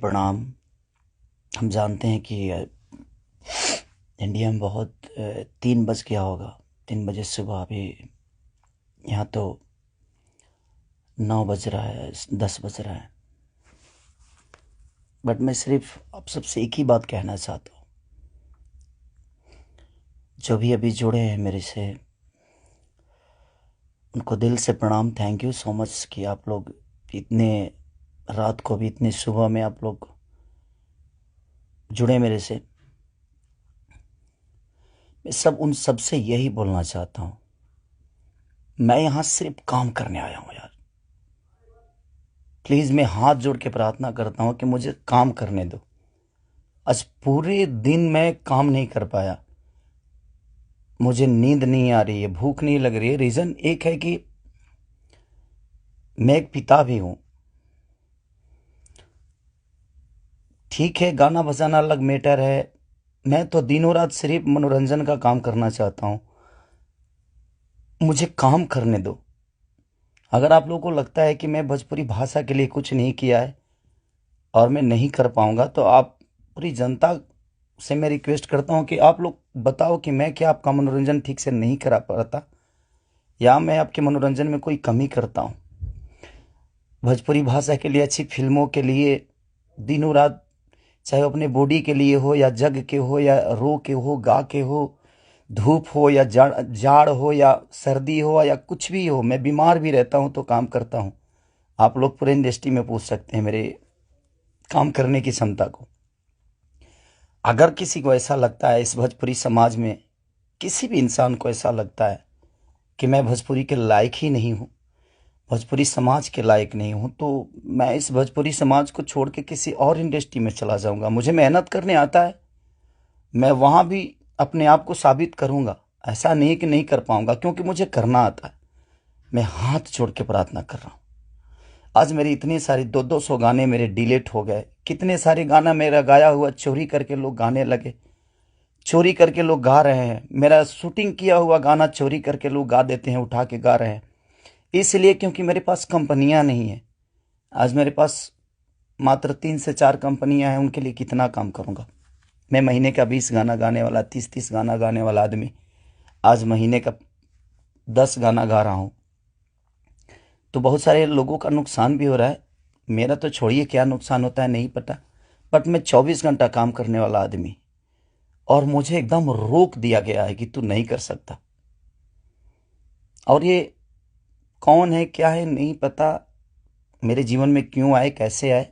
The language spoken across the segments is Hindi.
प्रणाम। हम जानते हैं कि इंडिया में बहुत 3 बज गया होगा। 3 बजे सुबह। अभी यहाँ तो 9 बज रहा है, 10 बज रहा है। बट मैं सिर्फ आप सबसे एक ही बात कहना चाहता हूँ। जो भी अभी जुड़े हैं मेरे से, उनको दिल से प्रणाम। थैंक यू सो मच कि आप लोग इतने रात को भी, इतने सुबह में आप लोग जुड़े मेरे से। मैं उन सब से यही बोलना चाहता हूँ, मैं यहाँ सिर्फ काम करने आया हूँ यार। प्लीज़ मैं हाथ जोड़ के प्रार्थना करता हूँ कि मुझे काम करने दो। आज पूरे दिन मैं काम नहीं कर पाया। मुझे नींद नहीं आ रही है, भूख नहीं लग रही है। रीज़न एक है कि मैं एक पिता भी हूँ। ठीक है, गाना बजाना अलग मैटर है। मैं तो दिनों रात सिर्फ मनोरंजन का काम करना चाहता हूँ। मुझे काम करने दो। अगर आप लोगों को लगता है कि मैं भोजपुरी भाषा के लिए कुछ नहीं किया है और मैं नहीं कर पाऊंगा, तो आप पूरी जनता से मैं रिक्वेस्ट करता हूं कि आप लोग बताओ कि मैं क्या आपका मनोरंजन ठीक से नहीं करा पाता, या मैं आपके मनोरंजन में कोई कमी करता हूं। भोजपुरी भाषा के लिए, अच्छी फिल्मों के लिए दिनों रात, चाहे वो अपने बॉडी के लिए हो या जग के हो या रो के हो, गा के हो, धूप हो या जाड़ जाड़ हो या सर्दी हो या कुछ भी हो, मैं बीमार भी रहता हूं तो काम करता हूं। आप लोग पूरे इंडस्ट्री में पूछ सकते हैं मेरे काम करने की क्षमता को। अगर किसी को ऐसा लगता है, इस भोजपुरी समाज में किसी भी इंसान को ऐसा लगता है कि मैं भोजपुरी के लायक ही नहीं हूँ, भोजपुरी समाज के लायक नहीं हूँ, तो मैं इस भोजपुरी समाज को छोड़ के किसी और इंडस्ट्री में चला जाऊंगा। मुझे मेहनत करने आता है, मैं वहाँ भी अपने आप को साबित करूंगा। ऐसा नहीं कि नहीं कर पाऊंगा, क्योंकि मुझे करना आता है। मैं हाथ जोड़ के प्रार्थना कर रहा हूँ। आज मेरी इतनी सारी 200 गाने मेरे डिलीट हो गए। कितने सारे गाना मेरा गाया हुआ चोरी करके लोग गाने लगे, चोरी करके लोग गा रहे हैं। मेरा शूटिंग किया हुआ गाना चोरी करके लोग गा देते हैं, उठा के गा रहे हैं। इसलिए क्योंकि मेरे पास कंपनियां नहीं है। आज मेरे पास मात्र 3 से 4 कंपनियां हैं। उनके लिए कितना काम करूंगा मैं? महीने का 20 गाना गाने वाला, 30 गाना गाने वाला आदमी आज महीने का 10 गाना गा रहा हूं। तो बहुत सारे लोगों का नुकसान भी हो रहा है। मेरा तो छोड़िए, क्या नुकसान होता है नहीं पता। बट मैं 24 घंटा काम करने वाला आदमी, और मुझे एकदम रोक दिया गया है कि तू नहीं कर सकता। और ये कौन है, क्या है, नहीं पता। मेरे जीवन में क्यों आए, कैसे आए।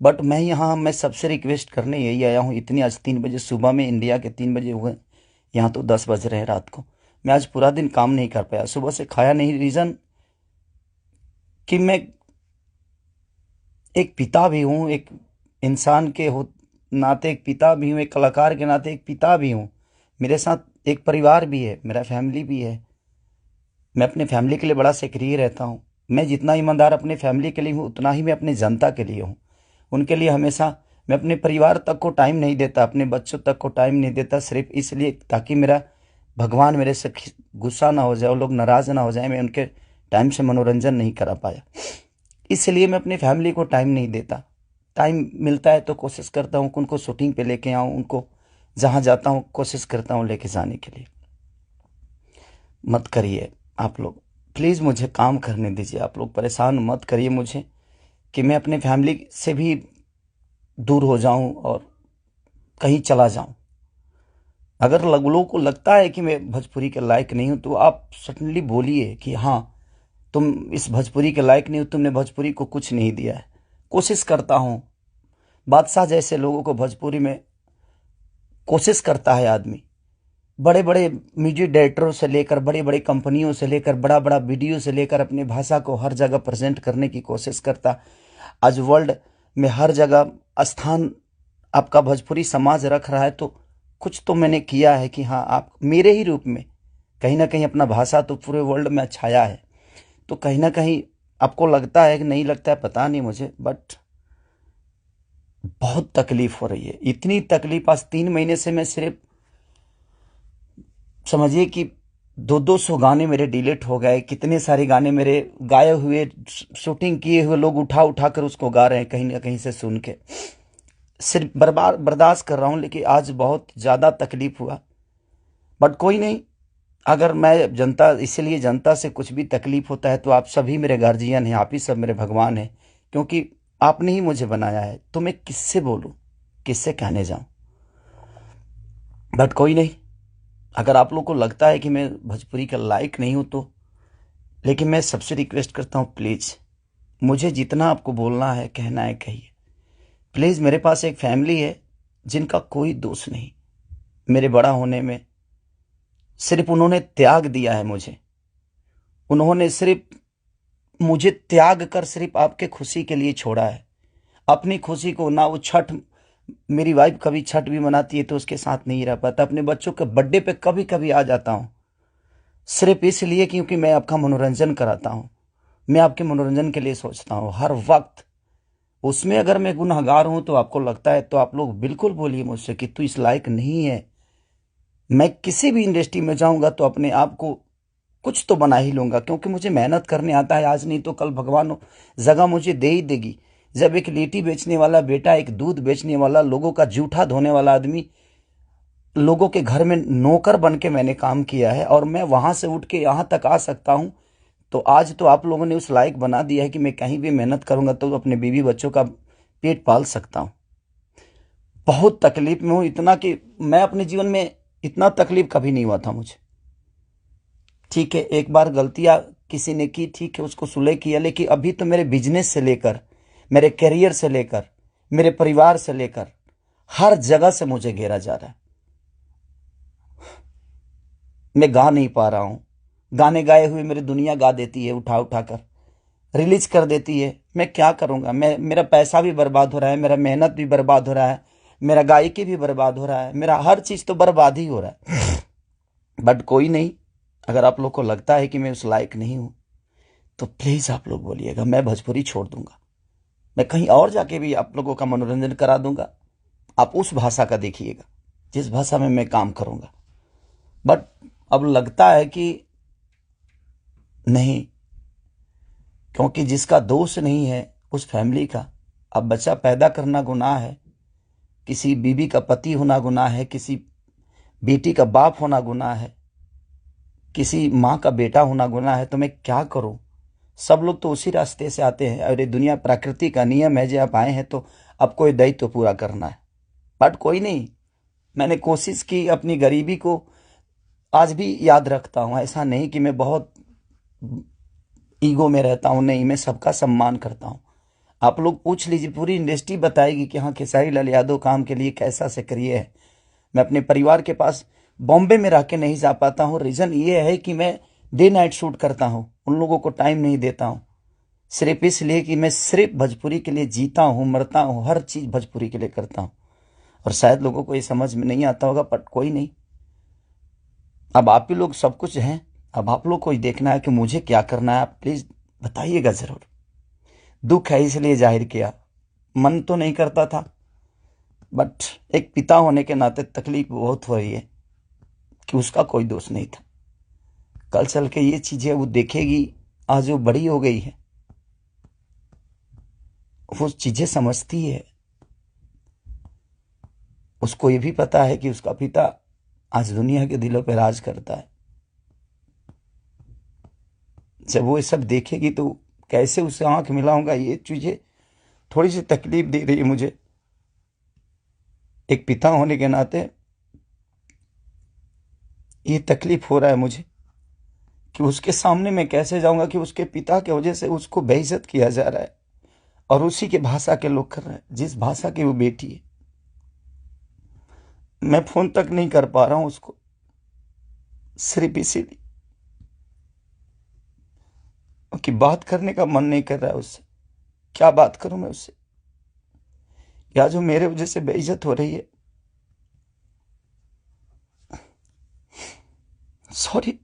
बट मैं सबसे रिक्वेस्ट करने यही आया हूँ। इतनी आज 3 बजे सुबह में, इंडिया के 3 बजे हुए, यहाँ तो 10 बज रहे हैं रात को। मैं आज पूरा दिन काम नहीं कर पाया, सुबह से खाया नहीं। रीज़न कि मैं एक पिता भी हूँ, एक इंसान के हो नाते एक पिता भी हूँ, एक कलाकार के नाते एक पिता भी हूँ। मेरे साथ एक परिवार भी है, मेरा फैमिली भी है। मैं अपने फैमिली के लिए बड़ा सक्रिय रहता हूँ। मैं जितना ईमानदार अपने फैमिली के लिए हूँ, उतना ही मैं अपने जनता के लिए हूँ। उनके लिए हमेशा मैं अपने परिवार तक को टाइम नहीं देता, अपने बच्चों तक को टाइम नहीं देता, सिर्फ इसलिए ताकि मेरा भगवान मेरे से गुस्सा ना हो जाए, वो लोग नाराज़ ना हो जाए। मैं उनके टाइम से मनोरंजन नहीं करा पाया, इसलिए मैं अपनी फैमिली को टाइम नहीं देता। टाइम मिलता है तो कोशिश करता हूँ कि उनको शूटिंग पे लेके आऊँ, उनको जहाँ जाता हूँ कोशिश करता हूँ लेके जाने के लिए। मत करिए आप लोग, प्लीज़ मुझे काम करने दीजिए। आप लोग परेशान मत करिए मुझे कि मैं अपने फैमिली से भी दूर हो जाऊं और कहीं चला जाऊं। अगर लोगों को लगता है कि मैं भोजपुरी के लायक नहीं हूं, तो आप सडनली बोलिए कि हाँ, तुम इस भोजपुरी के लायक नहीं हो, तुमने भोजपुरी को कुछ नहीं दिया है। कोशिश करता हूं। बादशाह जैसे लोगों को भोजपुरी में कोशिश करता है आदमी। बड़े बड़े म्यूजिक डायरेक्टरों से लेकर, बड़े बड़े कंपनियों से लेकर, बड़ा बड़ा वीडियो से लेकर अपनी भाषा को हर जगह प्रेजेंट करने की कोशिश करता। आज वर्ल्ड में हर जगह स्थान आपका भोजपुरी समाज रख रहा है, तो कुछ तो मैंने किया है कि हाँ, आप मेरे ही रूप में कहीं ना कहीं अपना भाषा तो पूरे वर्ल्ड में छाया है। तो कहीं ना कहीं आपको लगता है कि नहीं लगता है, पता नहीं मुझे, बट बहुत तकलीफ हो रही है। इतनी तकलीफ आज 3 महीने से मैं सिर्फ समझिए कि 200 गाने मेरे डिलीट हो गए, कितने सारे गाने मेरे गाए हुए, शूटिंग किए हुए लोग उठा उठा कर उसको गा रहे हैं कहीं ना कहीं से सुन के। सिर्फ बर्बाद बर्दाश्त कर रहा हूँ, लेकिन आज बहुत ज़्यादा तकलीफ हुआ। बट कोई नहीं, अगर मैं जनता, इसीलिए जनता से कुछ भी तकलीफ होता है तो आप सभी मेरे गार्जियन हैं, आप ही सब मेरे भगवान हैं, क्योंकि आपने ही मुझे बनाया है। तो मैं किससे बोलूं, किससे कहने जाऊं। बट कोई नहीं, अगर आप लोग को लगता है कि मैं भोजपुरी का लायक नहीं हूं तो, लेकिन मैं सबसे रिक्वेस्ट करता हूं, प्लीज़ मुझे जितना आपको बोलना है, कहना है, कहिए। प्लीज़, मेरे पास एक फैमिली है जिनका कोई दोष नहीं मेरे बड़ा होने में। सिर्फ उन्होंने त्याग दिया है मुझे, उन्होंने सिर्फ मुझे त्याग कर सिर्फ आपके खुशी के लिए छोड़ा है। अपनी खुशी को ना, वो छठ, मेरी वाइफ कभी छठ भी मनाती है तो उसके साथ नहीं रह पाता। अपने बच्चों के बर्थडे पे कभी कभी आ जाता हूँ, सिर्फ इसलिए क्योंकि मैं आपका मनोरंजन कराता हूँ। मैं आपके मनोरंजन के लिए सोचता हूँ हर वक्त। उसमें अगर मैं गुनहगार हूं तो आपको लगता है तो आप लोग बिल्कुल बोलिए मुझसे कि तू इस लायक नहीं है। मैं किसी भी इंडस्ट्री में जाऊंगा तो अपने आप को कुछ तो बना ही लूंगा, क्योंकि मुझे मेहनत करने आता है। आज नहीं तो कल भगवान जगह मुझे दे ही देगी। जब एक लिट्टी बेचने वाला बेटा, एक दूध बेचने वाला, लोगों का जूठा धोने वाला आदमी, लोगों के घर में नौकर बन के मैंने काम किया है और मैं वहां से उठ के यहां तक आ सकता हूं, तो आज तो आप लोगों ने उस लायक बना दिया है कि मैं कहीं भी मेहनत करूंगा तो अपने बीवी बच्चों का पेट पाल सकता हूं। बहुत तकलीफ में हूं, इतना कि मैं अपने जीवन में इतना तकलीफ कभी नहीं हुआ था मुझे। ठीक है, एक बार गलतियां किसी ने की, ठीक है, उसको सुलह किया, लेकिन अभी तो मेरे बिजनेस से लेकर, मेरे करियर से लेकर, मेरे परिवार से लेकर हर जगह से मुझे घेरा जा रहा है। मैं गा नहीं पा रहा हूं। गाने गाए हुए मेरी दुनिया गा देती है, उठा उठा कर रिलीज कर देती है। मैं क्या करूंगा, मेरा पैसा भी बर्बाद हो रहा है, मेरा मेहनत भी बर्बाद हो रहा है, मेरा गायकी भी बर्बाद हो रहा है, मेरा हर चीज तो बर्बाद ही हो रहा है। बट कोई नहीं, अगर आप लोग को लगता है कि मैं उस लायक नहीं हूं तो प्लीज आप लोग बोलिएगा, मैं भोजपुरी छोड़ दूंगा। मैं कहीं और जाके भी आप लोगों का मनोरंजन करा दूंगा। आप उस भाषा का देखिएगा जिस भाषा में मैं काम करूंगा। बट अब लगता है कि नहीं, क्योंकि जिसका दोष नहीं है उस फैमिली का। अब बच्चा पैदा करना गुनाह है, किसी बीबी का पति होना गुनाह है, किसी बेटी का बाप होना गुनाह है, किसी माँ का बेटा होना गुनाह है। तो मैं क्या करूं। सब लोग तो उसी रास्ते से आते हैं और ये दुनिया प्रकृति का नियम है, जो आप आए हैं तो आपको ये दायित्व तो पूरा करना है। बट कोई नहीं, मैंने कोशिश की, अपनी गरीबी को आज भी याद रखता हूं। ऐसा नहीं कि मैं बहुत ईगो में रहता हूं, नहीं, मैं सबका सम्मान करता हूं। आप लोग पूछ लीजिए, पूरी इंडस्ट्री बताएगी कि हाँ, खेसारी लाल यादव काम के लिए कैसा सक्रिय है। मैं अपने परिवार के पास बॉम्बे में रह के नहीं जा पाता हूँ। रीज़न ये है कि मैं डे नाइट शूट करता हूँ, उन लोगों को टाइम नहीं देता हूँ, सिर्फ इसलिए कि मैं सिर्फ भोजपुरी के लिए जीता हूँ, मरता हूँ, हर चीज़ भोजपुरी के लिए करता हूँ। और शायद लोगों को ये समझ में नहीं आता होगा, बट कोई नहीं, अब आप ही लोग सब कुछ हैं। अब आप लोग को ही देखना है कि मुझे क्या करना है। आप प्लीज़ बताइएगा ज़रूर। दुख है इसलिए जाहिर किया, मन तो नहीं करता था, बट एक पिता होने के नाते तकलीफ बहुत हो रही है कि उसका कोई दोष नहीं था। कल चल के ये चीजें वो देखेगी, आज वो बड़ी हो गई है, वो चीजें समझती है। उसको ये भी पता है कि उसका पिता आज दुनिया के दिलों पर राज करता है। जब वो ये सब देखेगी तो कैसे उससे आंख मिलाऊंगा, ये चीजें थोड़ी सी तकलीफ दे रही है मुझे। एक पिता होने के नाते ये तकलीफ हो रहा है मुझे कि उसके सामने मैं कैसे जाऊंगा कि उसके पिता की वजह से उसको बेइज्जत किया जा रहा है और उसी के भाषा के लोग कर रहे हैं, जिस भाषा की वो बेटी है। मैं फोन तक नहीं कर पा रहा हूं उसको, सिर्फ इसीलिए कि बात करने का मन नहीं कर रहा है उससे। क्या बात करूं मैं उससे, या जो मेरे वजह से बेइज्जत हो रही है। सॉरी।